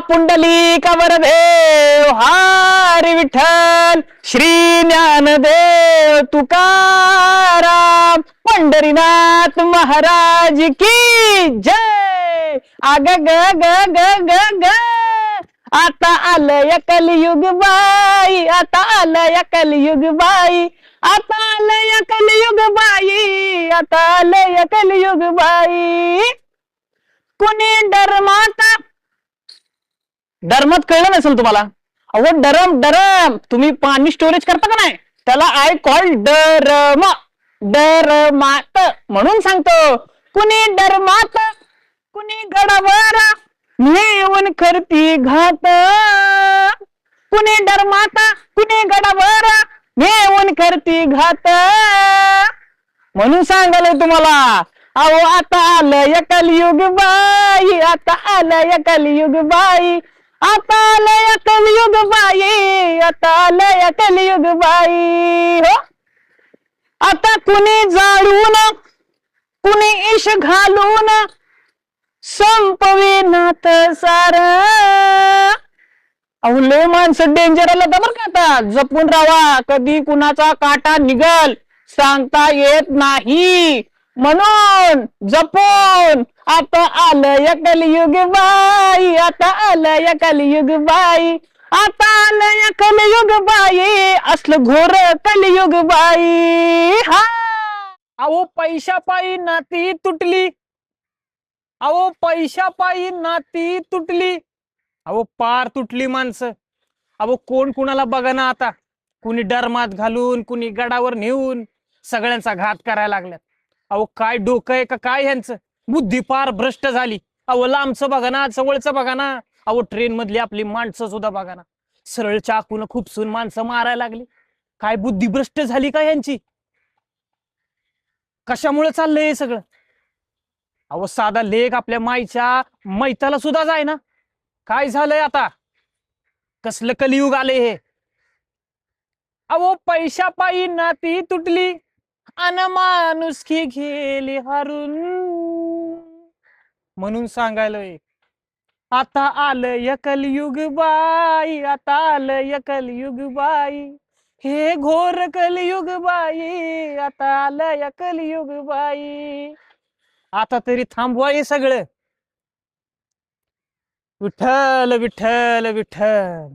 पुंडलिक वरदेव हरी विठ्ठल श्री ज्ञानदेव तुकाराम पंढरीनाथ महाराज की जय। आग ग ग ग ग ग आता आलंय कलियुग बाई, आता आलंय कलियुग बाई, आता आलंय कलियुग बाई, आता आलंय कलियुग बाई। कुणी डरमाता, डरमत कळलं नसेल तुम्हाला? अहो डरम डरम तुम्ही पाणी स्टोरेज करता का नाही, त्याला आय कॉल डरम, डरमात म्हणून सांगतो। कुणी डरमात कुणी गडावर नेऊन करती घात, कुणी डरमाता कुणी गडावर नेऊन करती घात, म्हणून सांगायला तुम्हाला। अहो आता आलंय कलियुग बाई, आता आलंय कलियुग बाई, आता आलंय कलियुग बाई, आता आलंय कलियुग बाई। हो आता कुणी जाळून कुणी इश घालून संपविनात सार। अहो लय माणसं डेंजर आलं तर बरं का, आता जपून राहा, कधी कुणाचा काटा निघल सांगता येत नाही, म्हणून जपून। आता आलंय कलियुग बाई, आता आलंय कलियुग बाई, आता आलंय कलियुग बाई, असलं घोर कलियुग बाई। हा अहो पैशा पायी नाती तुटली, अहो पैशा पायी नाती तुटली, अहो पार तुटली माणसं। अहो कोण कुणाला बघा ना आता, कुणी डरमात घालून कुणी गडावर नेऊन सगळ्यांचा घात करायला लागल्यात। अहो काय डोकं आहे का काय ह्यांचं, बुद्धी पार भ्रष्ट झाली। अहो लांबचं बघा ना, जवळचं बघा ना, अहो ट्रेन मधली आपली माणसं सुद्धा बघा ना, सरळ चाकून खुपसून माणसं मारायला लागली। काय बुद्धी भ्रष्ट झाली का यांची? कशामुळे चाललंय हे सगळं? अहो साधा लेख आपल्या माईच्या मैताला सुद्धा जाय ना, काय झालंय आता? कसलं कलियुग आले हे? अहो पैशा पायी नाती तुटली अन माणुसकी गेली हारून, म्हणून सांगायलोय आता आलंय कलियुग बाई, आता आलंय कलियुग बाई, हे घोर कलियुग बाई, आता आलंय कलियुग बाई। आता तरी थांबवा हे सगळं। विठ्ठल विठ्ठल विठ्ठल।